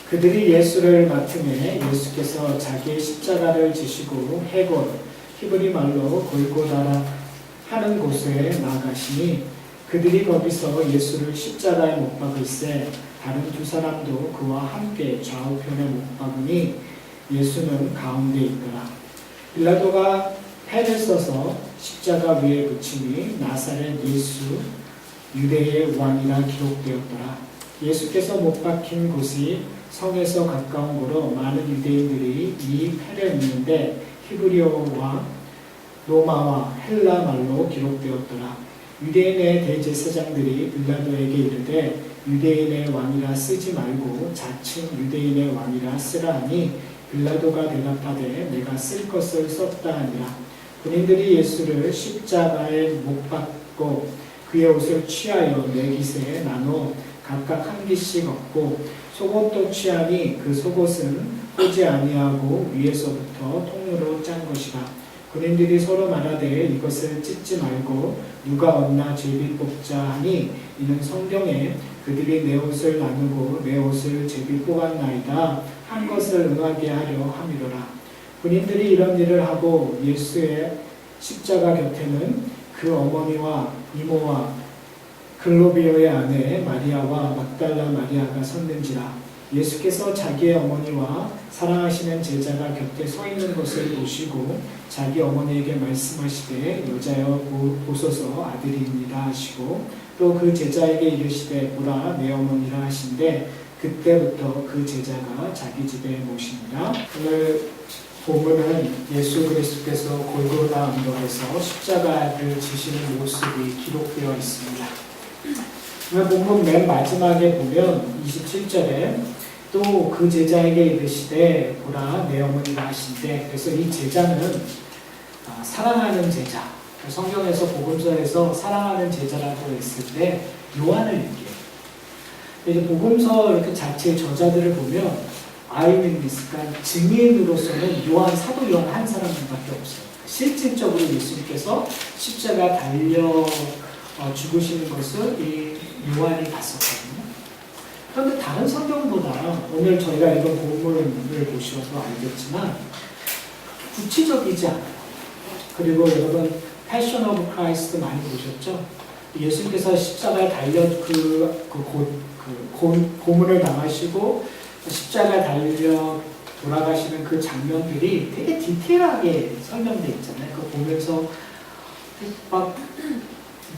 그들이 예수를 맡음에 예수께서 자기의 십자가를 지시고 헤곳 히브리 말로 골고다라 하는 곳에 나아가시니 그들이 거기서 예수를 십자가에 못 박을세 다른 두 사람도 그와 함께 좌우편에 못 박으니 예수는 가운데 있더라. 빌라도가 패를 써서 십자가 위에 붙이니 나사렛 예수 유대의 왕이라 기록되었더라. 예수께서 못 박힌 곳이 성에서 가까운 곳으로 많은 유대인들이 이 패를 믿는데 히브리어와 로마와 헬라 말로 기록되었더라. 유대인의 대제사장들이 빌라도에게 이르되 유대인의 왕이라 쓰지 말고 자칭 유대인의 왕이라 쓰라 하니 빌라도가 대답하되 내가 쓸 것을 썼다 하니라. 군인들이 예수를 십자가에 못 박고 그의 옷을 취하여 네 깃에 나눠 각각 한 깃씩 얻고 속옷도 취하니 그 속옷은 보지 아니하고 위에서부터 통으로 짠 것이라. 군인들이 서로 말하되 이것을 찢지 말고 누가 얻나 제비 뽑자 하니 이는 성경에 그들이 내 옷을 나누고 내 옷을 제비 뽑았나이다 한 것을 응하게 하려 함이로라. 군인들이 이런 일을 하고 예수의 십자가 곁에는 그 어머니와 이모와 글로비오의 아내 마리아와 막달라 마리아가 섰는지라. 예수께서 자기의 어머니와 사랑하시는 제자가 곁에 서 있는 것을 보시고 자기 어머니에게 말씀하시되 여자여 보소서 아들이니라 하시고 또 그 제자에게 이르시되 보라 내 어머니라 하신데 그때부터 그 제자가 자기 집에 모십니다. 오늘 본문은 예수 그리스도께서 골고다 언덕에서 십자가를 지시는 모습이 기록되어 있습니다. 오늘 본문 맨 마지막에 보면 27절에 또 그 제자에게 이르시되 보라 내 어머니라 하신데 그래서 이 제자는 사랑하는 제자, 성경에서 복음서에서 사랑하는 제자라고 했을 때 요한을 얘기해요. 이제 복음서 이렇게 자체의 저자들을 보면 아이윈니스, 그러니까 증인으로서는 사도 요한 한 사람밖에 없어요. 실질적으로 예수님께서 십자가 달려 죽으시는 것을 이 요한이 봤었거든요. 그런데 다른 성경보다 오늘 저희가 읽은 본문을 보셔서 알겠지만 구체적이지 않아요. 그리고 여러분 패션 오브 크라이스트 많이 보셨죠? 예수님께서 십자가에 달려 고문을 당하시고 십자가에 달려 돌아가시는 그 장면들이 되게 디테일하게 설명되어 있잖아요. 그거 보면서 막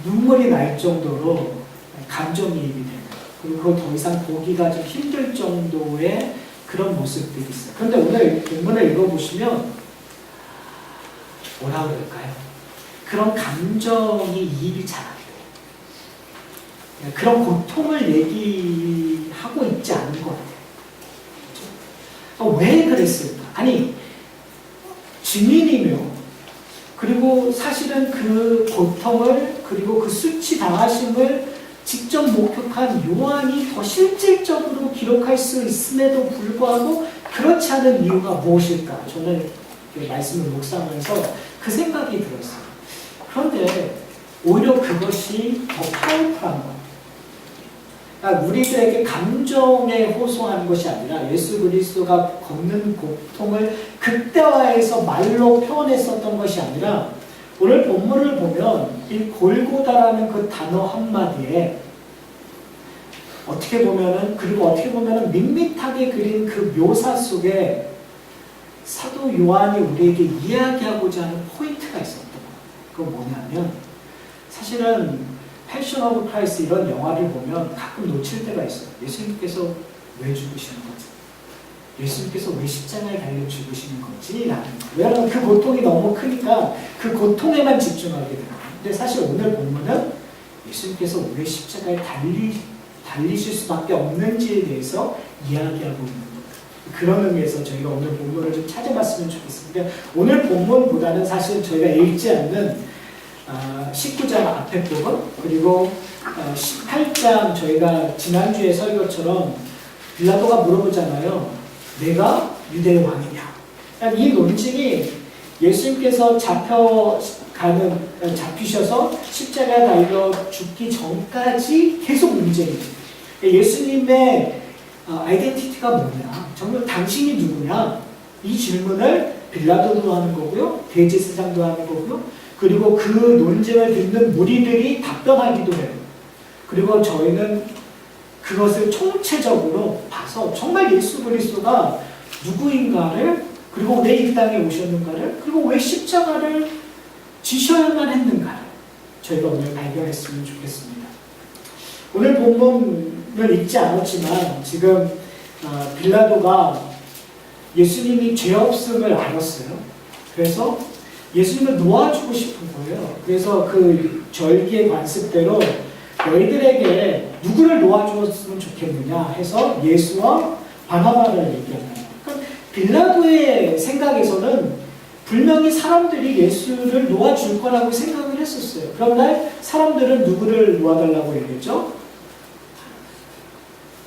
눈물이 날 정도로 감정이입이 되는, 그리고 그걸 더 이상 보기가 좀 힘들 정도의 그런 모습들이 있어요. 그런데 오늘 본문을 읽어보시면 뭐라 그럴까요? 그런 감정이 이입이 잘 안 돼요. 그런 고통을 얘기하고 있지 않은 것 같아요. 그렇죠? 왜 그랬을까? 아니, 증인이며 그리고 사실은 그 고통을 그리고 그 수치당하심을 직접 목격한 요한이 더 실질적으로 기록할 수 있음에도 불구하고 그렇지 않은 이유가 무엇일까? 저는 말씀을 묵상하면서 그 생각이 들었어요. 그런데 오히려 그것이 더 파워풀한 것 같아요. 그러니까 우리들에게 감정에 호소하는 것이 아니라 예수 그리스도가 겪는 고통을 극대화해서 말로 표현했었던 것이 아니라 오늘 본문을 보면 이 골고다라는 그 단어 한마디에 어떻게 보면은 밋밋하게 그린 그 묘사 속에 사도 요한이 우리에게 이야기하고자 하는 포인트가 있었던 거예요. 그건 뭐냐면 사실은 패션 오브 크라이스트 이런 영화를 보면 가끔 놓칠 때가 있어요. 예수님께서 왜 죽으시는 거지? 예수님께서 왜 십자가에 달려 죽으시는 거지? 라는 거예요. 왜냐하면 그 고통이 너무 크니까 그 고통에만 집중하게 돼요. 근데 사실 오늘 본문은 예수님께서 왜 십자가에 달리실 수밖에 없는지에 대해서 이야기하고 있는 거예요. 그런 의미에서 저희가 오늘 본문을 좀 찾아봤으면 좋겠습니다. 오늘 본문보다는 사실 저희가 읽지 않는 19장 앞에 부분 그리고 18장 저희가 지난주에 설교처럼 빌라도가 물어보잖아요. 내가 유대의 왕이냐? 이 논증이 예수님께서 잡히셔서 십자가에 달려 죽기 전까지 계속 논쟁이에요. 예수님의 아이덴티티가 뭐냐? 정말 당신이 누구냐? 이 질문을 빌라도도 하는 거고요. 대제사장도 하는 거고요. 그리고 그 논쟁을 듣는 무리들이 답변하기도 해요. 그리고 저희는 그것을 총체적으로 봐서 정말 예수 그리스도가 누구인가를, 그리고 왜 이 땅에 오셨는가를, 그리고 왜 십자가를 지셔야만 했는가를 저희가 오늘 발견했으면 좋겠습니다. 오늘 본문을 읽지 않았지만 지금 빌라도가 예수님이 죄 없음을 알았어요. 그래서 예수님을 놓아주고 싶은 거예요. 그래서 그 절기의 관습대로 너희들에게 누구를 놓아주었으면 좋겠느냐 해서 예수와 바나바를 얘기합니다. 그러니까 빌라도의 생각에서는 분명히 사람들이 예수를 놓아줄 거라고 생각을 했었어요. 그런데 사람들은 누구를 놓아달라고 얘기했죠?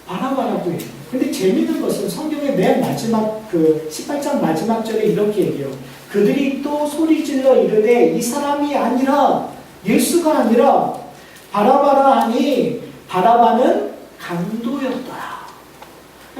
바나바라고 얘기해요. 근데 재미있는 것은 성경의 맨 마지막 18장 마지막 절에 이렇게 얘기해요. 그들이 또 소리질러 이르되 이 사람이 아니라, 예수가 아니라 바라바라 하니 바라바는 강도였더라.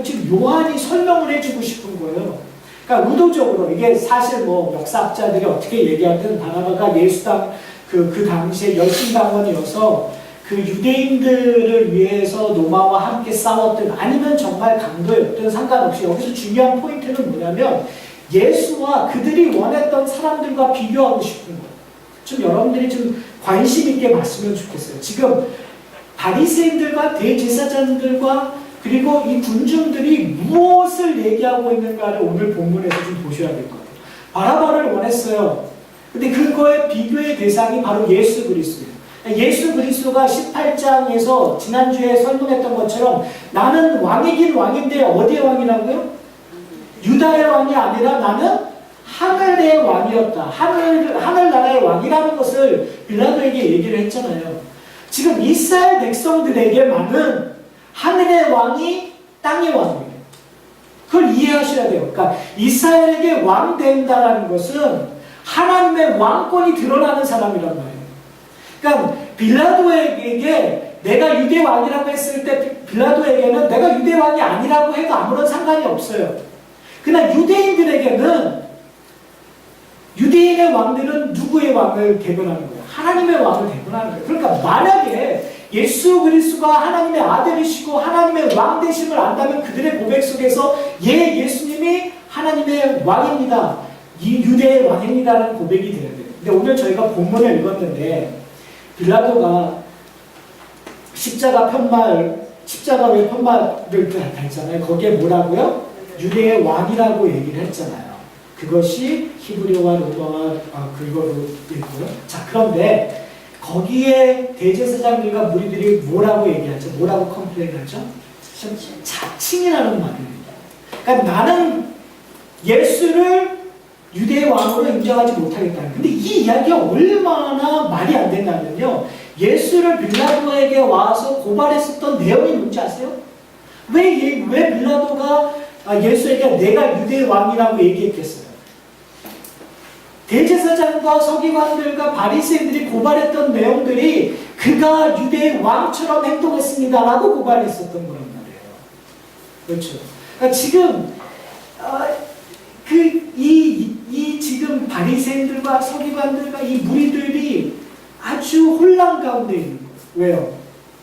지금 요한이 설명을 해주고 싶은 거예요. 그러니까 의도적으로, 이게 사실 역사학자들이 어떻게 얘기하든 바라바가 예수당 그 당시에 열심당원이어서 그 유대인들을 위해서 로마와 함께 싸웠든 아니면 정말 강도였든 상관없이 여기서 중요한 포인트는 뭐냐면 예수와 그들이 원했던 사람들과 비교하고 싶은 거예요. 좀 여러분들이 좀 관심 있게 봤으면 좋겠어요. 지금 바리새인들과 대제사장들과 그리고 이 군중들이 무엇을 얘기하고 있는가를 오늘 본문에서 좀 보셔야 될 것 같아요. 바라바를 원했어요. 근데 그거의 비교의 대상이 바로 예수 그리스도예요. 예수 그리스도가 18장에서 지난주에 설명했던 것처럼 나는 왕이긴 왕인데 어디의 왕이라고요? 유다의 왕이 아니라 나는 하늘의 왕이었다. 하늘나라의 왕이라는 것을 빌라도에게 얘기를 했잖아요. 지금 이스라엘 백성들에게만은 하늘의 왕이 땅의 왕이에요. 그걸 이해하셔야 돼요. 그러니까 이스라엘에게 왕 된다는 것은 하나님의 왕권이 드러나는 사람이란 말이에요. 그러니까 빌라도에게 내가 유대 왕이라고 했을 때 빌라도에게는 내가 유대 왕이 아니라고 해도 아무런 상관이 없어요. 그러나 유대인들에게는 유대인의 왕들은 누구의 왕을 대변하는 거예요? 하나님의 왕을 대변하는 거예요. 그러니까 만약에 예수 그리스도가 하나님의 아들이시고 하나님의 왕 되심을 안다면 그들의 고백 속에서 예수님이 하나님의 왕입니다. 이 유대의 왕입니다라는 고백이 돼야 돼요. 근데 오늘 저희가 본문을 읽었는데 빌라도가 십자가 왜 편말을 달잖아요. 거기에 뭐라고요? 유대의 왕이라고 얘기를 했잖아요. 그것이 히브리어와 로마와 그거로 있고요. 자, 그런데 거기에 대제사장들과 무리들이 뭐라고 얘기하죠? 뭐라고 컴플레인하죠? 자칭이라는 말입니다. 그러니까 나는 예수를 유대의 왕으로 인정하지 못하겠다. 근데 이 이야기가 얼마나 말이 안 된다면요. 예수를 빌라도에게 와서 고발했었던 내용이 뭔지 아세요? 왜 빌라도가 예수에게 내가 유대의 왕이라고 얘기했겠어요? 대제사장과 서기관들과 바리새인들이 고발했던 내용들이 그가 유대의 왕처럼 행동했습니다라고 고발했었던 거란 말이에요. 그렇죠. 그러니까 지금 지금 바리새인들과 서기관들과 이 무리들이 아주 혼란 가운데 있는 거예요. 왜요?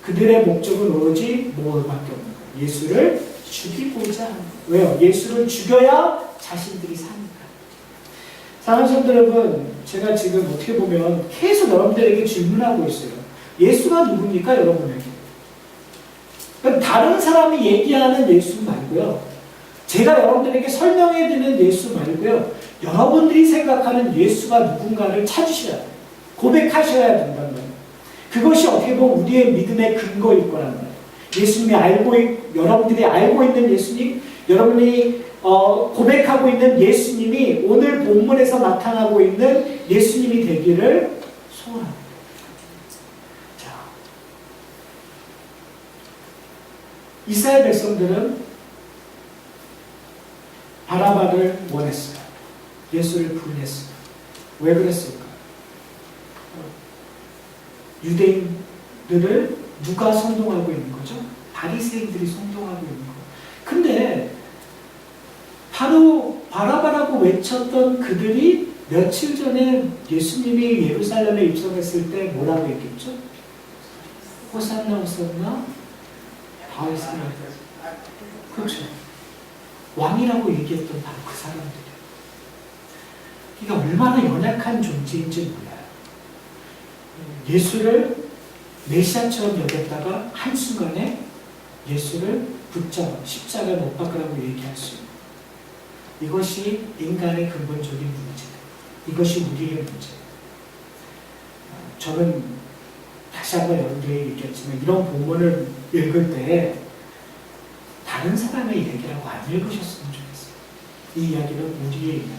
그들의 목적은 오로지 뭐밖에 없는 거예요. 예수를 죽이고자 하는 거예요. 왜요? 예수를 죽여야 자신들이 사니까. 사랑하는 성도 여러분, 제가 지금 어떻게 보면 계속 여러분들에게 질문하고 있어요. 예수가 누굽니까, 여러분에게? 그럼 다른 사람이 얘기하는 예수 말고요. 제가 여러분들에게 설명해드리는 예수 말고요. 여러분들이 생각하는 예수가 누군가를 찾으셔야 돼요. 고백하셔야 된다는 거예요. 그것이 어떻게 보면 우리의 믿음의 근거일 거란 말이에요. 여러분들이 알고 있는 예수님, 여러분이 고백하고 있는 예수님이 오늘 본문에서 나타나고 있는 예수님이 되기를 소원합니다. 자, 이스라엘 백성들은 바라바를 원했어요. 예수를 부인했어요. 왜 그랬을까? 유대인들을 누가 선동하고 있는 거죠? 바리새인들이 선동하고 있는 거예요. 바로 바라바라고 외쳤던 그들이 며칠 전에 예수님이 예루살렘에 입성했을 때 뭐라고 얘기했죠? 호산나 호산나 다윗의 아들. 그렇죠. 왕이라고 얘기했던 바로 그 사람들이에요. 그러니까 얼마나 연약한 존재인지 몰라요. 예수를 메시아처럼 여겼다가 한순간에 예수를 붙잡아 십자가에 못 박으라고 얘기할 수 있는, 이것이 인간의 근본적인 문제다. 이것이 우리의 문제예요. 저는 다시 한번 여러분들에게 얘기했지만 이런 본문을 읽을 때 다른 사람의 얘기라고 안 읽으셨으면 좋겠어요. 이 이야기는 우리의 이야기.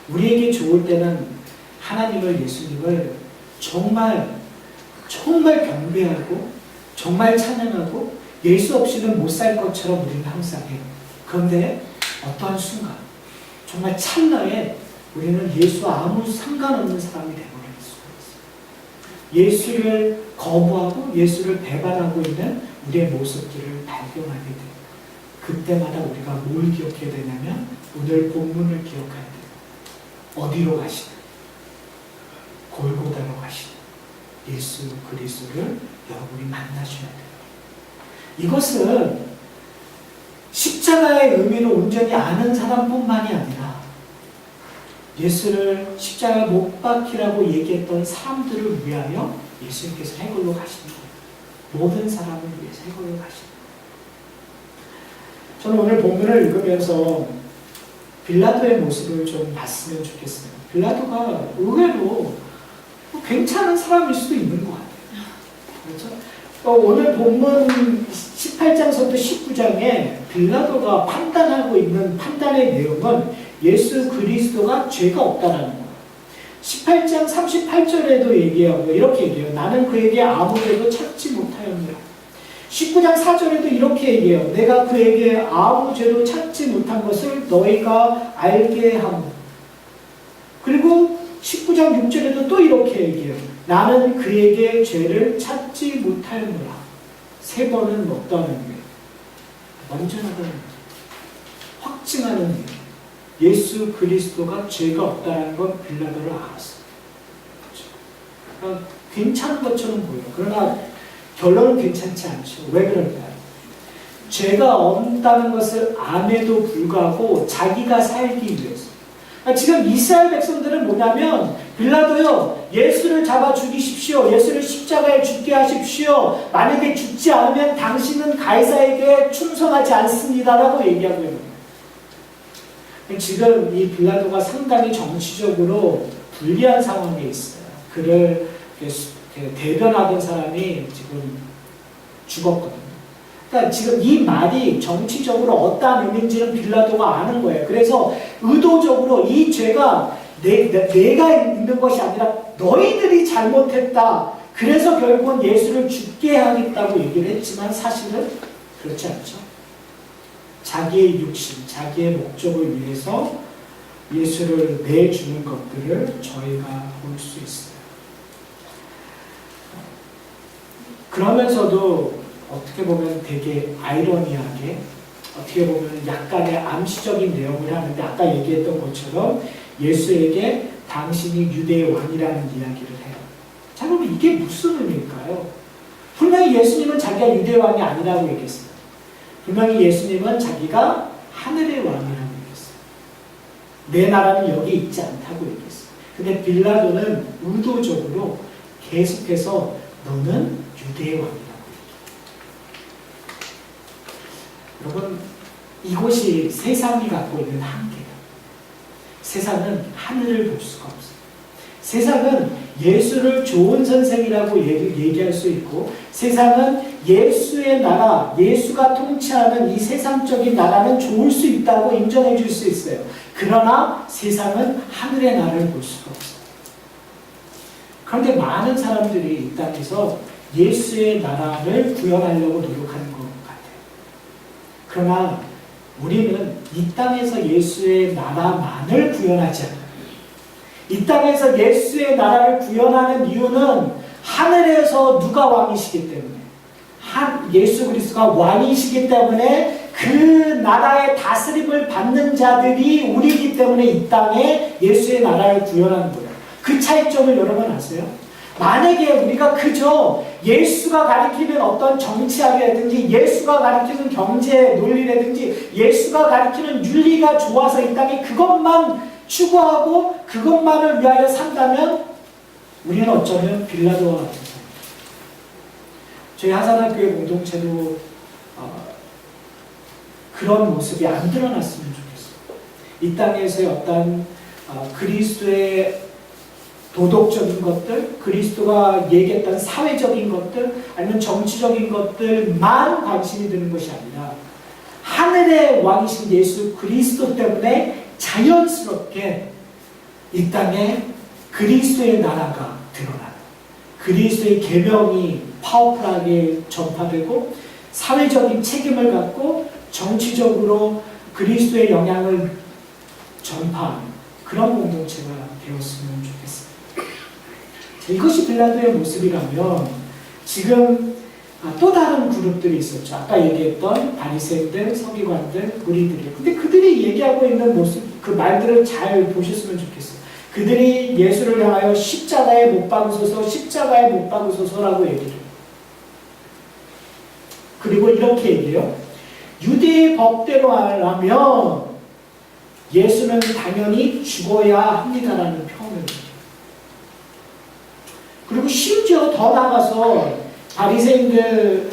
우리에게 좋을 때는 하나님을, 예수님을 정말 경배하고 정말 찬양하고 예수 없이는 못 살 것처럼 우리는 항상 해요. 그런데 어떠한 순간 정말 찰나에 우리는 예수와 아무 상관없는 사람이 되어버릴 수가 있어요. 예수를 거부하고 예수를 배반하고 있는 우리의 모습들을 발견하게 돼요. 그때마다 우리가 뭘 기억해야 되냐면 오늘 본문을 기억해야 돼요. 어디로 가시나? 골고다로 가시나? 예수 그리스도를 여러분이 만나셔야 돼요. 이것은 십자가의 의미를 온전히 아는 사람뿐만이 아니라 예수를 십자가에 못 박히라고 얘기했던 사람들을 위하여 예수님께서 해골로 가시는 거예요. 모든 사람을 위해서 해골로 가시는 거예요. 저는 오늘 본문을 읽으면서 빌라도의 모습을 좀 봤으면 좋겠어요. 빌라도가 의외로 괜찮은 사람일 수도 있는 것 같아요. 그렇죠? 오늘 본문 18장부터 19장에 빌라도가 판단하고 있는 판단의 내용은 예수 그리스도가 죄가 없다는 거예요. 18장 38절에도 얘기해요. 이렇게 얘기해요. 나는 그에게 아무 죄도 찾지 못하였노라. 19장 4절에도 이렇게 얘기해요. 내가 그에게 아무 죄도 찾지 못한 것을 너희가 알게 하노라. 그리고 19장 6절에도 또 이렇게 얘기해요. 나는 그에게 죄를 찾지 못하였노라. 세 번은 없다는 거예요. 완전하다는 거예요. 확증하는 거예요. 예수 그리스도가 죄가 없다는 건 빌라도를 알았어요. 그렇죠? 그러니까 괜찮은 것처럼 보여요. 그러나 결론은 괜찮지 않죠. 왜 그럴까요? 죄가 없다는 것을 암에도 불구하고 자기가 살기 위해서. 지금 이스라엘 백성들은 뭐냐면 빌라도요, 예수를 잡아 죽이십시오. 예수를 십자가에 죽게 하십시오. 만약에 죽지 않으면 당신은 가이사에게 충성하지 않습니다라고 얘기하고 있는 거예요. 지금 이 빌라도가 상당히 정치적으로 불리한 상황에 있어요. 그를 대변하던 사람이 지금 죽었거든요. 그러니까 지금 이 말이 정치적으로 어떠한 의미인지는 빌라도가 아는 거예요. 그래서 의도적으로 이 죄가 내가 있는 것이 아니라 너희들이 잘못했다. 그래서 결국은 예수를 죽게 하겠다고 얘기를 했지만 사실은 그렇지 않죠. 자기의 육신, 자기의 목적을 위해서 예수를 내주는 것들을 저희가 볼 수 있어요. 그러면서도 어떻게 보면 되게 아이러니하게, 어떻게 보면 약간의 암시적인 내용을 하는데 아까 얘기했던 것처럼 예수에게 당신이 유대의 왕이라는 이야기를 해요. 자, 그러면 이게 무슨 의미일까요? 분명히 예수님은 자기가 유대의 왕이 아니라고 얘기했어요. 분명히 예수님은 자기가 하늘의 왕이라고 얘기했어요. 내 나라는 여기 있지 않다고 얘기했어요. 근데 빌라도는 의도적으로 계속해서 너는 유대의 왕이라고 얘기해요. 여러분, 이것이 세상이 갖고 있는 한계예요. 세상은 하늘을 볼 수가 없어요. 세상은 예수를 좋은 선생이라고 얘기할 수 있고, 세상은 예수의 나라, 예수가 통치하는 이 세상적인 나라는 좋을 수 있다고 인정해 줄 수 있어요. 그러나 세상은 하늘의 나라를 볼 수가 없어요. 그런데 많은 사람들이 이 땅에서 예수의 나라를 구현하려고 노력하는 것 같아요. 그러나 우리는 이 땅에서 예수의 나라만을 구현하지 않아요. 이 땅에서 예수의 나라를 구현하는 이유는 하늘에서 누가 왕이시기 때문에, 예수 그리스도가 왕이시기 때문에 그 나라의 다스림을 받는 자들이 우리이기 때문에 이 땅에 예수의 나라를 구현하는 거예요. 그 차이점을 여러분 아세요? 만약에 우리가 그저 예수가 가리키는 어떤 정치학이라든지 예수가 가리키는 경제 논리라든지 예수가 가리키는 윤리가 좋아서 이 땅에 그것만 추구하고 그것만을 위하여 산다면 우리는 어쩌면 빌라도와 같은 사람. 저희 하산학교의 공동체도 그런 모습이 안 드러났으면 좋겠어요. 이 땅에서의 어떤 그리스도의 도덕적인 것들, 그리스도가 얘기했던 사회적인 것들, 아니면 정치적인 것들만 관심이 드는 것이 아니라 하늘의 왕이신 예수 그리스도 때문에 자연스럽게 이 땅에 그리스도의 나라가 드러나는, 그리스도의 계명이 파워풀하게 전파되고 사회적인 책임을 갖고 정치적으로 그리스도의 영향을 전파하는 그런 공동체가 되었으면 좋겠습니다. 이것이 빌라도의 모습이라면 지금 또 다른 그룹들이 있었죠. 아까 얘기했던 바리새인들, 서기관들, 무리들이에요. 근데 그들이 얘기하고 있는 모습, 그 말들을 잘 보셨으면 좋겠어요. 그들이 예수를 향하여 십자가에 못 박으소서, 십자가에 못 박으소서라고 얘기해요. 그리고 이렇게 얘기해요. 유대의 법대로 하려면 예수는 당연히 죽어야 합니다라는 표현을 해요. 그리고 심지어 더 나가서 바리새인들,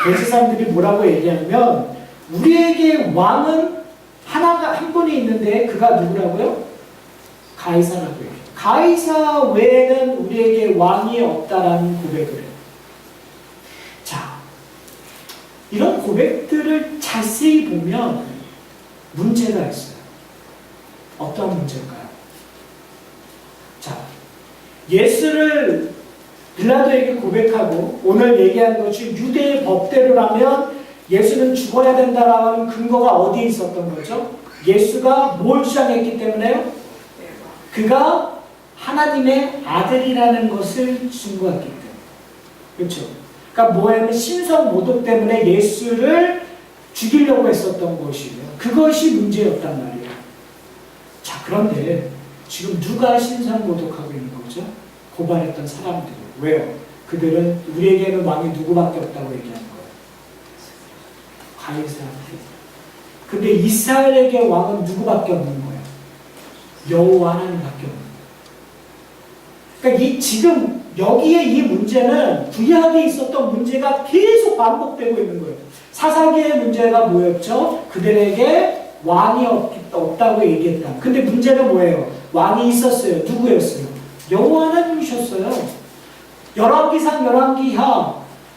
베세 사람들이 뭐라고 얘기하면 우리에게 왕은 한 분이 있는데 그가 누구라고요? 가이사라고 해요. 가이사 외에는 우리에게 왕이 없다라는 고백을 해요. 자, 이런 고백들을 자세히 보면 문제가 있어요. 어떤 문제일까요? 자, 예수를 빌라도에게 고백하고 오늘 얘기한 것이 유대의 법대로라면 예수는 죽어야 된다라는 근거가 어디에 있었던 거죠? 예수가 뭘 주장했기 때문에요? 그가 하나님의 아들이라는 것을 증거했기 때문에. 그렇죠? 그러니까 뭐냐면 신성 모독 때문에 예수를 죽이려고 했었던 것이에요. 그것이 문제였단 말이에요. 자, 그런데 지금 누가 신성 모독하고 있는 거죠? 고발했던 사람들이. 왜요? 그들은 우리에게는 왕이 누구밖에 없다고 얘기하는 거예요. 가이사한테. 근데 이스라엘에게 왕은 누구밖에 없는 거예요? 여호와 하나님밖에 없는 거예요. 그러니까 지금 여기에 이 문제는 구약에 있었던 문제가 계속 반복되고 있는 거예요. 사사기의 문제가 뭐였죠? 그들에게 왕이 없다고 얘기했다. 근데 문제는 뭐예요? 왕이 있었어요. 누구였어요? 여호와 하나님이셨어요. 열왕기상, 열왕기하,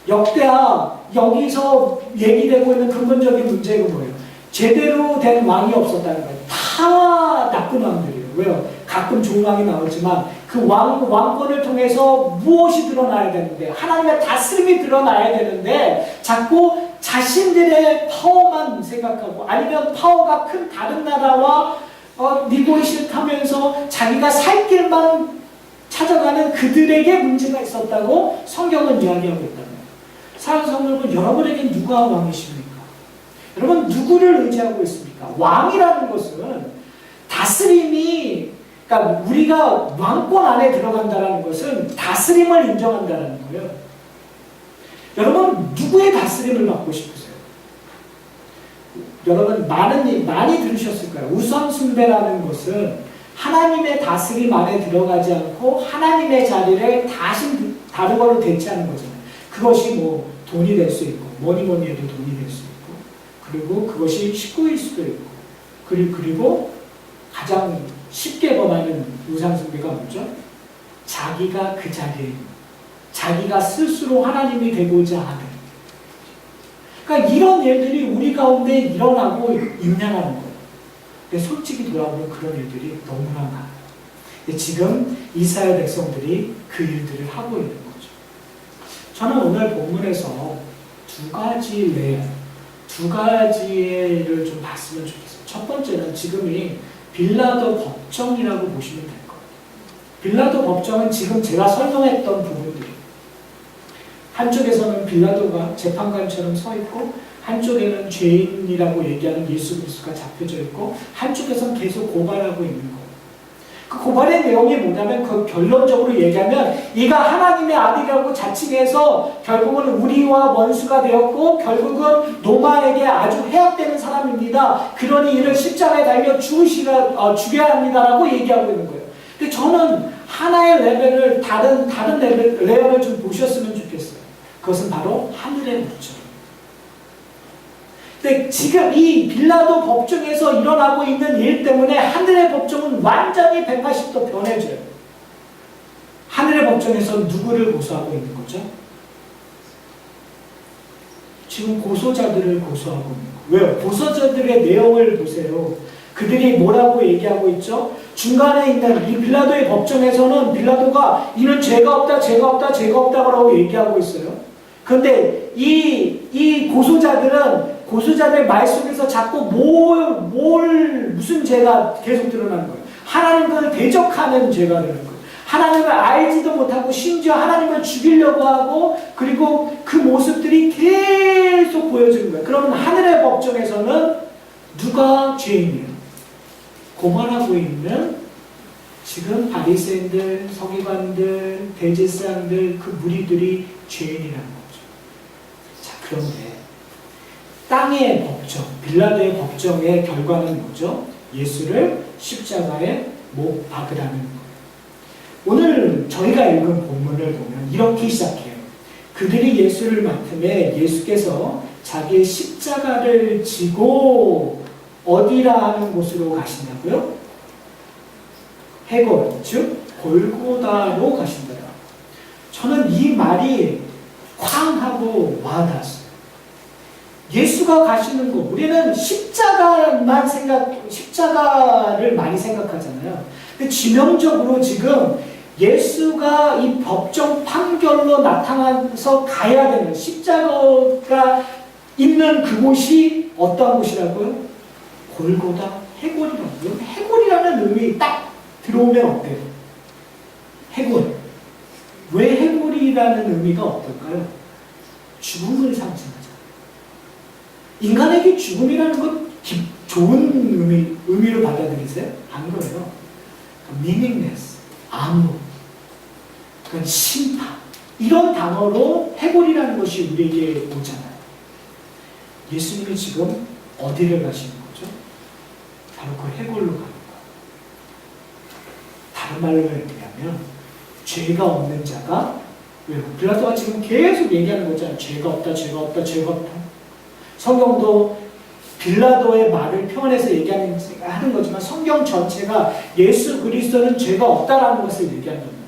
역대하 여기서 얘기되고 있는 근본적인 문제가 뭐예요? 제대로 된 왕이 없었다는 거예요. 다 나쁜 왕들이에요. 왜요? 가끔 좋은 왕이 나오지만 그 왕권을 통해서 무엇이 드러나야 되는데 하나님의 다스림이 드러나야 되는데 자꾸 자신들의 파워만 생각하고 아니면 파워가 큰 다른 나라와 니고이시하면서 자기가 살 길만 찾아가는 그들에게 문제가 있었다고 성경은 이야기하고 있다는 거예요. 사랑하는 성도 여러분, 여러분에게 누가 왕이십니까? 여러분 누구를 의지하고 있습니까? 왕이라는 것은 다스림이, 그러니까 우리가 왕권 안에 들어간다는 것은 다스림을 인정한다는 거예요. 여러분 누구의 다스림을 받고 싶으세요? 여러분 많이 들으셨을 거예요. 우선숭배라는 것은 하나님의 다스림 안에 들어가지 않고 하나님의 자리를 다른 걸로 대체하는 거잖아요. 그것이 뭐 돈이 될 수 있고 뭐니 해도 돈이 될 수 있고 그리고 그것이 식구일 수도 있고 그리고 가장 쉽게 범하는 우상숭배가 뭐죠? 자기가 그 자리에 자기가 스스로 하나님이 되고자 하는, 그러니까 이런 일들이 우리 가운데 일어나고 있냐는 거예요. 근데 솔직히 돌아보면 그런 일들이 너무나 많아요. 근데 지금 이스라엘 백성들이 그 일들을 하고 있는 거죠. 저는 오늘 본문에서 두 가지를 좀 봤으면 좋겠어요. 첫 번째는 지금이 빌라도 법정이라고 보시면 될 거예요. 빌라도 법정은 지금 제가 설명했던 부분들이, 한쪽에서는 빌라도가 재판관처럼 서 있고 한쪽에는 죄인이라고 얘기하는 예수 그리스도가 잡혀져 있고 한쪽에서는 계속 고발하고 있는 거예요. 그 고발의 내용이 뭐냐면 그 결론적으로 얘기하면 이가 하나님의 아들이라고 자칭해서 결국은 우리와 원수가 되었고 결국은 로마에게 아주 해악되는 사람입니다. 그러니 이를 십자가에 달려 죽여야 합니다라고 얘기하고 있는 거예요. 근데 저는 하나의 레벨을 다른 레벨을 좀 보셨으면 좋겠어요. 그것은 바로 하늘의 법정. 근데 지금 이 빌라도 법정에서 일어나고 있는 일 때문에 하늘의 법정은 완전히 180도 변해져요. 하늘의 법정에서 누구를 고소하고 있는 거죠? 지금 고소자들을 고소하고 있는 거예요. 왜요? 고소자들의 내용을 보세요. 그들이 뭐라고 얘기하고 있죠? 중간에 있는 이 빌라도의 법정에서는 빌라도가 이는 죄가 없다, 죄가 없다, 죄가 없다고 얘기하고 있어요. 그런데 이 고소자들의 말 속에서 자꾸 무슨 죄가 계속 드러나는 거예요. 하나님을 대적하는 죄가 되는 거예요. 하나님을 알지도 못하고 심지어 하나님을 죽이려고 하고 그리고 그 모습들이 계속 보여지는 거예요. 그러면 하늘의 법정에서는 누가 죄인이에요? 고발하고 있는 지금 바리새인들, 서기관들, 대제사장들 그 무리들이 죄인이라는 거죠. 자, 그런데 땅의 법정, 빌라도의 법정의 결과는 뭐죠? 예수를 십자가에 못 박으라는 거예요. 오늘 저희가 읽은 본문을 보면 이렇게 시작해요. 그들이 예수를 맡음에 예수께서 자기의 십자가를 지고 어디라 하는 곳으로 가신다고요? 해골, 즉 골고다로 가신다. 저는 이 말이 쾅 하고 와닿았어요. 예수가 가시는 곳, 우리는 십자가를 많이 생각하잖아요. 근데 지명적으로 지금 예수가 이 법정 판결로 나타나서 가야 되는 십자가가 있는 그곳이 어떠한 곳이라고요? 골고다, 해골이라고요. 해골이라는 의미 딱 들어오면 어때요? 해골. 왜 해골이라는 의미가 어떨까요? 죽음을 상징하잖아요. 인간에게 죽음이라는 건 좋은 의미로 받아들이세요? 안 그래요. meaningless, 암무, 그러니까 심판. 이런 단어로 해골이라는 것이 우리에게 오잖아요. 예수님이 지금 어디를 가시는 거죠? 바로 그 해골로 가는 거예요. 다른 말로 얘기하면 죄가 없는 자가 왜요? 빌라도가 지금 계속 얘기하는 거잖아요. 죄가 없다, 죄가 없다, 죄가 없다. 성경도 빌라도의 말을 표현해서 얘기하는 거지만 성경 전체가 예수 그리스도는 죄가 없다라는 것을 얘기하는 겁니다.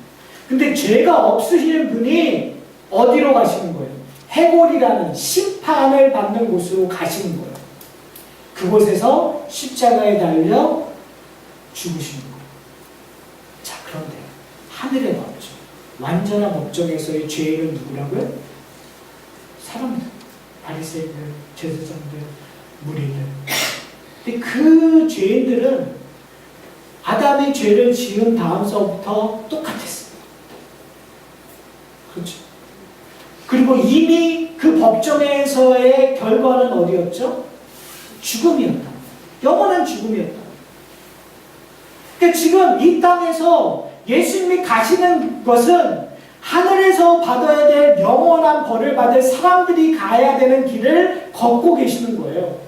근데 죄가 없으시는 분이 어디로 가시는 거예요? 해골이라는 심판을 받는 곳으로 가시는 거예요. 그곳에서 십자가에 달려 죽으시는 거예요. 자, 그런데 하늘의 법정, 완전한 법정에서의 죄인은 누구라고요? 사람들, 바리새인들, 제사장들, 무리들. 근데 그 죄인들은 아담이 죄를 지은 다음서부터 똑같았어요. 그렇죠? 그리고 이미 그 법정에서의 결과는 어디였죠? 죽음이었다. 영원한 죽음이었다. 그러니까 지금 이 땅에서 예수님이 가시는 것은 하늘에서 받아야 될 영원한 벌을 받을 사람들이 가야 되는 길을 걷고 계시는 거예요.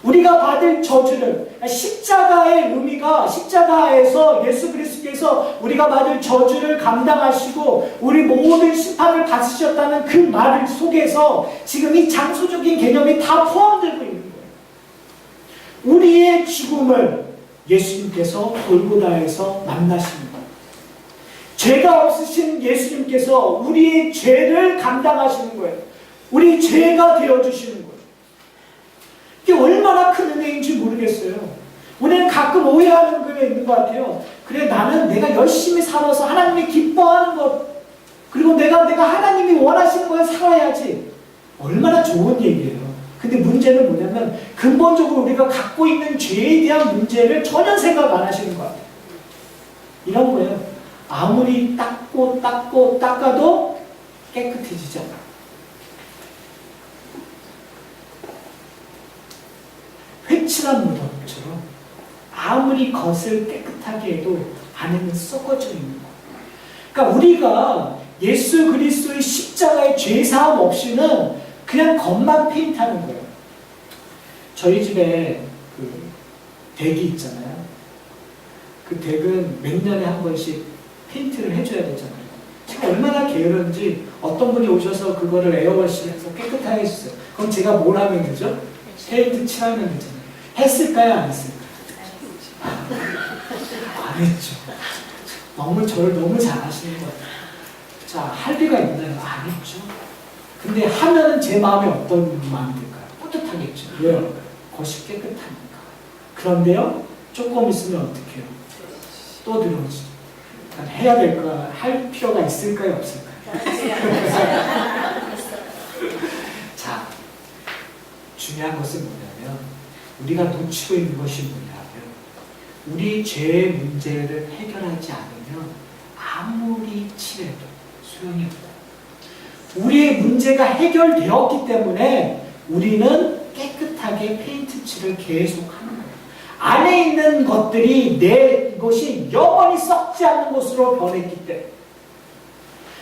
우리가 받을 저주를, 십자가의 의미가 십자가에서 예수 그리스도께서 우리가 받을 저주를 감당하시고 우리 모든 심판을 받으셨다는 그 말 속에서 지금 이 장소적인 개념이 다 포함되고 있는 거예요. 우리의 죽음을 예수님께서 골고다에서 만나십니다. 죄가 없으신 예수님께서 우리의 죄를 감당하시는 거예요. 우리 죄가 되어주시는 거예요. 이게 얼마나 큰 은혜인지 모르겠어요. 우리는 가끔 오해하는 게 있는 것 같아요. 그래, 내가 열심히 살아서 하나님이 기뻐하는 것, 그리고 내가 하나님이 원하시는 거에 살아야지. 얼마나 좋은 얘기예요. 근데 문제는 뭐냐면 근본적으로 우리가 갖고 있는 죄에 대한 문제를 전혀 생각 안 하시는 것 같아요. 이런 거예요. 아무리 닦아도 깨끗해지지 않아. 회칠한 무덤처럼 아무리 겉을 깨끗하게 해도 안에는 썩어져 있는 거예요. 그러니까 우리가 예수 그리스도의 십자가의 죄사함 없이는 그냥 겉만 페인트하는 거예요. 저희 집에 그 덱이 있잖아요. 그 덱은 몇 년에 한 번씩 페인트를 해줘야 되잖아요. 제가 얼마나 게으른지 어떤 분이 오셔서 그거를 에어워시해서 깨끗하게 해주세요. 그럼 제가 뭘 하면 되죠? 페인트 칠하면 되잖아요. 했을까요? 안 했을까요? 안 했죠. 저를 너무 잘하시는 것 같아요. 자, 할 리가 있나요? 안 했죠. 근데 하면은 제 마음에 어떤 마음이 들까요? 뿌듯하겠죠. 왜요? 것이 깨끗하니까. 그런데요, 조금 있으면 어떻게 해요? 또 들어오지. 해야 될까? 할 필요가 있을까요? 없을까요? 자, 중요한 것은 뭐냐면 우리가 놓치고 있는 것이 뭐냐면 우리 죄의 문제를 해결하지 않으면 아무리 칠해도 소용이 없다. 우리의 문제가 해결되었기 때문에 우리는 깨끗하게 페인트 칠을 계속하는 거예요. 안에 있는 것들이 내 것이 영원히 썩지 않는 것으로 변했기 때문에.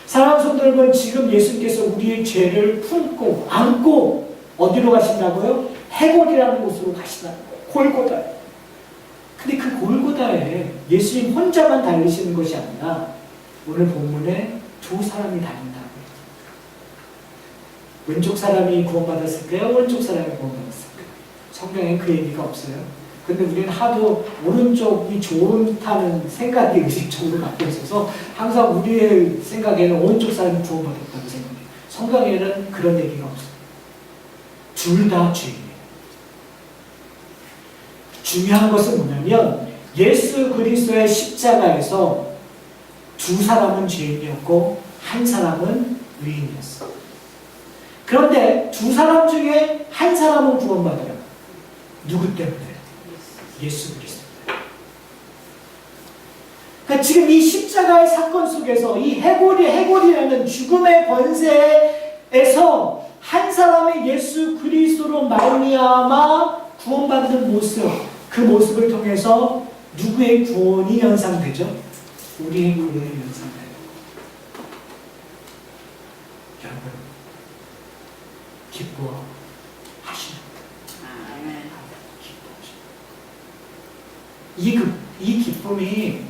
사랑하는 성도 여러분, 지금 예수님께서 우리의 죄를 품고 안고 어디로 가신다고요? 해골이라는 곳으로 가시다는 거예요. 골고다에. 근데 그 골고다에 예수님 혼자만 달리시는 것이 아니라 오늘 본문에 두 사람이 달린다고요. 왼쪽 사람이 구원받았을까요? 오른쪽 사람이 구원받았을까요? 성경에 그 얘기가 없어요. 근데 우리는 하도 오른쪽이 좋다는 생각이 의식적으로 갖고 있어서 항상 우리의 생각에는 오른쪽 사람이 구원받았다고 생각해요. 성경에는 그런 얘기가 없어요. 둘 다 죄인이에요. 중요한 것은 뭐냐면 예수 그리스도의 십자가에서 두 사람은 죄인이었고 한 사람은 의인이었어요. 그런데 두 사람 중에 한 사람은 구원받아요. 누구 때문에? 예수 그리스도. 그러니까 지금 이 십자가의 사건 속에서 이 해골이라는 죽음의 권세에서 한 사람의 예수 그리스도로 말미암아 구원받는 모습, 그 모습을 통해서 누구의 구원이 연상되죠? 우리의 구원이 연상돼요. 여러분, 기뻐하시는 이 기쁨이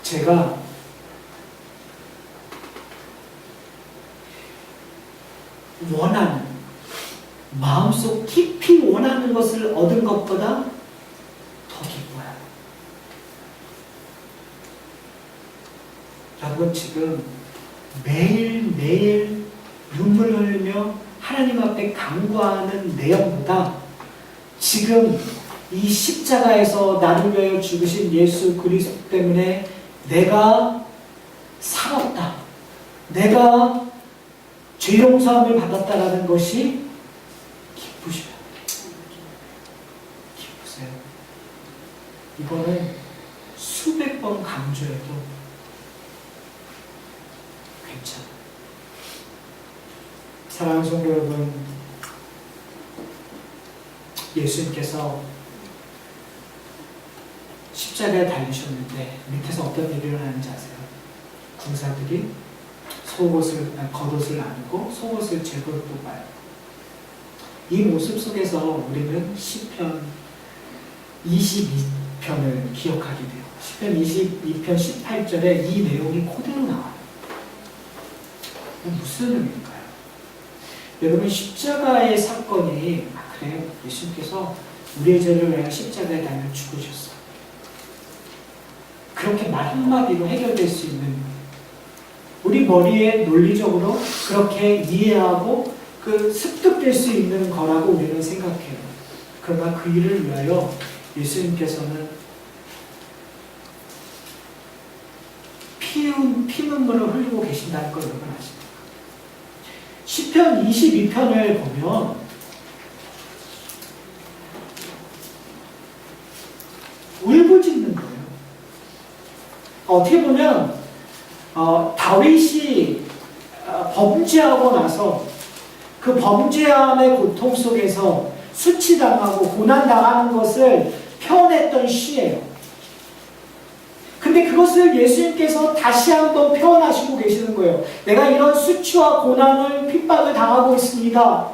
제가 원하는, 마음속 깊이 원하는 것을 얻은 것보다 더 기뻐요. 여러분, 지금 매일매일 눈물 흘리며 하나님 앞에 간구하는 내용보다 지금 이 십자가에서 나를 위하여 죽으신 예수 그리스도 때문에 내가 살았다, 내가 죄 용서함을 받았다라는 것이 기쁘셔요. 기쁘세요. 이거는 수백 번 강조해도 괜찮아요. 사랑하는 성도 여러분, 예수님께서 십자가에 달리셨는데 밑에서 어떤 일이 일어나는지 아세요? 군사들이 겉옷을 나누고 속옷을 제거로 뽑아요. 이 모습 속에서 우리는 시편 22편을 기억하게 돼요. 시편 22편 18절에 이 내용이 그대로 나와요. 무슨 의미일까요? 여러분, 십자가의 사건이 그래요. 예수님께서 우리의 죄를 위하여 십자가에 달려 죽으셨어요. 그렇게 말 한마디로 해결될 수 있는, 우리 머리에 논리적으로 그렇게 이해하고 습득될 수 있는 거라고 우리는 생각해요. 그러나 그 일을 위하여 예수님께서는 피눈물을 흘리고 계신다는 걸 여러분 아십니까? 시편 22편을 보면 울부짖는 거예요. 어떻게 보면 다윗이 범죄하고 나서 그 범죄함의 고통 속에서 수치당하고 고난당하는 것을 표현했던 시예요. 근데 그것을 예수님께서 다시 한번 표현하시고 계시는 거예요. 내가 이런 수치와 고난을 핍박을 당하고 있습니다.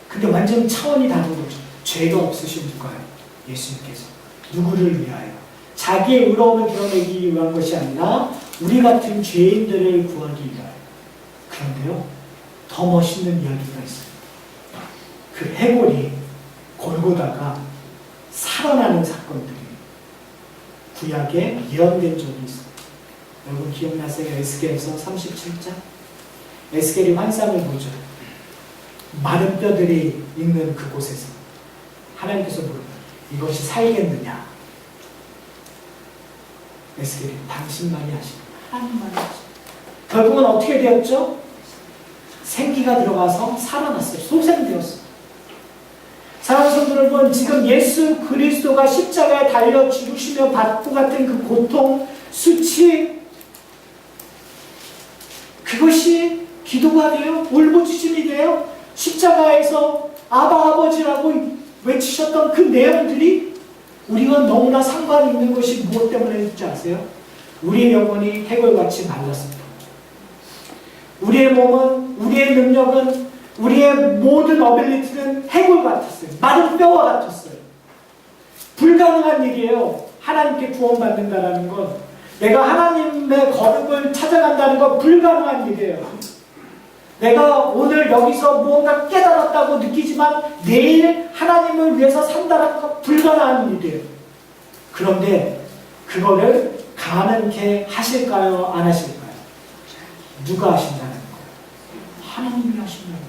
근데 완전 차원이 다른 거죠. 죄가 없으신 누가요? 예수님께서. 누구를 위하여? 자기의 의로움을 드러내기 위한 것이 아니라 우리 같은 죄인들을 구하기 위하여. 그런데요, 더 멋있는 이야기가 있어요. 그 해골이 골고다가 살아나는 사건들이 구약에 예언된 적이 있어요. 여러분 기억나세요? 에스겔에서 37장? 에스겔이 환상을 보죠. 마른 뼈들이 있는 그곳에서 하나님께서 물어요. 이것이 살겠느냐? 에스겔이 당신만이 하십니다. 하나님만이 하십니다. 결국은 어떻게 되었죠? 생기가 들어가서 살아났어요. 소생되었어요. 사랑하는 성도 여러분, 지금 예수 그리스도가 십자가에 달려 죽으시며 받고 같은 그 고통, 수치, 그것이 기도가 돼요? 울부짖음이 돼요? 십자가에서 아바 아버지라고 외치셨던 그 내용들이 우리와 너무나 상관이 있는 것이 무엇 때문인지 아세요? 우리의 영혼이 해골같이 말랐습니다. 우리의 몸은, 우리의 능력은, 우리의 모든 어빌리티는 해골 같았어요. 마른 뼈와 같았어요. 불가능한 일이에요. 하나님께 구원받는다는 건. 내가 하나님의 거룩을 찾아간다는 건 불가능한 일이에요. 내가 오늘 여기서 무언가 깨달았다고 느끼지만 내일 하나님을 위해서 산다는 건 불가능한 일이에요. 그런데 그거를 가능케 하실까요? 안 하실까요? 누가 하신다는 거예요? 하나님이 하신다는 거예요.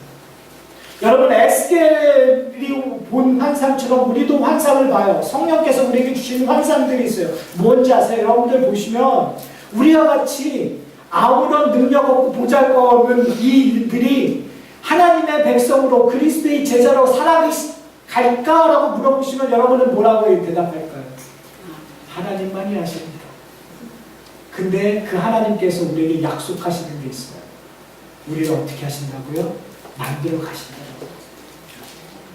여러분, 에스겔이 본 환상처럼 우리도 환상을 봐요. 성령께서 우리에게 주시는 환상들이 있어요. 뭔지 아세요? 여러분들 보시면 우리와 같이 아무런 능력 없고 보잘것없는 이들이 하나님의 백성으로 그리스도의 제자로 살아갈까라고 물어보시면 여러분은 뭐라고 대답할까요? 하나님만이 하십니다. 근데 그 하나님께서 우리에게 약속하시는 게 있어요. 우리를 어떻게 하신다고요? 만들어 가신다고요.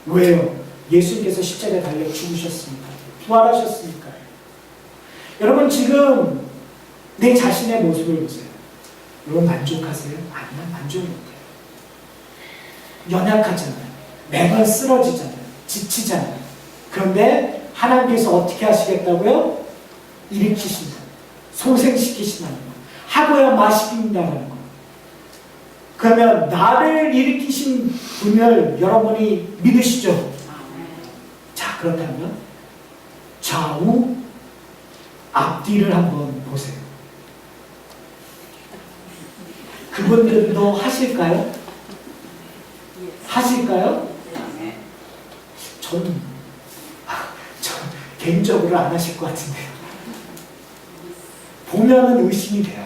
왜요? 예수님께서 십자가에 달려 죽으셨으니까, 부활하셨으니까요. 여러분, 지금 내 자신의 모습을 보세요. 여러분 만족하세요? 아니요, 만족 못해요. 연약하잖아요. 매번 쓰러지잖아요. 지치잖아요. 그런데 하나님께서 어떻게 하시겠다고요? 일으키신다. 소생시키신다는 거. 하고야 마시긴다는 거. 그러면 나를 일으키신 분을 여러분이 믿으시죠? 자, 그렇다면 좌우 앞뒤를 한번 보세요. 그분들도 하실까요? 하실까요? 전 개인적으로 안 하실 것 같은데요. 보면은 의심이 돼요.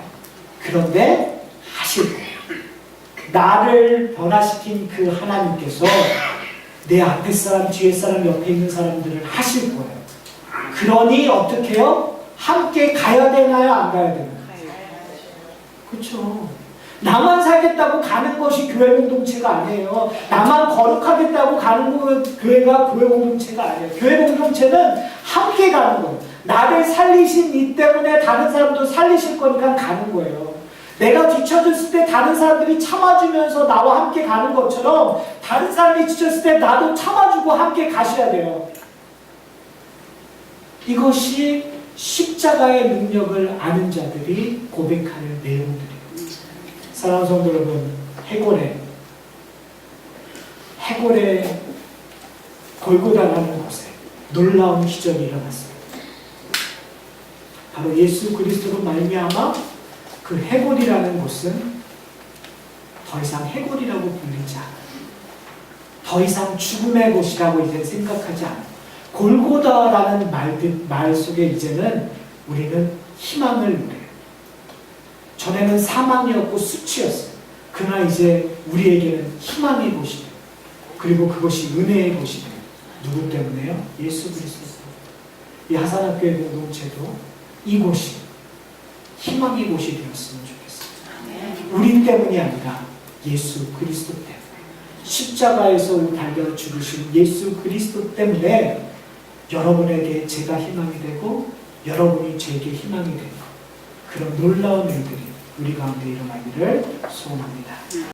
그런데 하실 거예요. 나를 변화시킨 그 하나님께서 내 앞에 사람, 뒤에 사람, 옆에 있는 사람들을 하실 거예요. 그러니 어떻게 해요? 함께 가야 되나요? 안 가야 되나요? 그렇죠. 나만 살겠다고 가는 것이 교회 공동체가 아니에요. 나만 거룩하겠다고 가는 교회가 교회 공동체가 아니에요. 교회 공동체는 함께 가는 거예요. 나를 살리신 이 때문에 다른 사람도 살리실 거니까 가는 거예요. 내가 뒤처졌을 때 다른 사람들이 참아주면서 나와 함께 가는 것처럼 다른 사람이 지쳤을 때 나도 참아주고 함께 가셔야 돼요. 이것이 십자가의 능력을 아는 자들이 고백하는 내용들이에요. 사랑하는 성도 여러분, 해골의 골고다라는 곳에 놀라운 기적이 일어났습니다. 바로 예수 그리스도로 말미암아 그 해골이라는 곳은 더 이상 해골이라고 불리지 않아요. 더 이상 죽음의 곳이라고 이제 생각하지 않아요. 골고다라는 말 속에 이제는 우리는 희망을 누려요. 전에는 사망이었고 수치였어요. 그러나 이제 우리에게는 희망의 곳이 돼요. 그리고 그것이 은혜의 곳이 돼요. 누구 때문에요? 예수 그리스도. 이 하산학교의 공동체도 이곳이 희망의 곳이 되었으면 좋겠어요. 우리 때문이 아니라 예수 그리스도 때문에. 십자가에서 달려 죽으신 예수 그리스도 때문에 여러분에게 제가 희망이 되고 여러분이 제게 희망이 되는 것, 그런 놀라운 일들이 우리 가운데 일어나기를 소원합니다.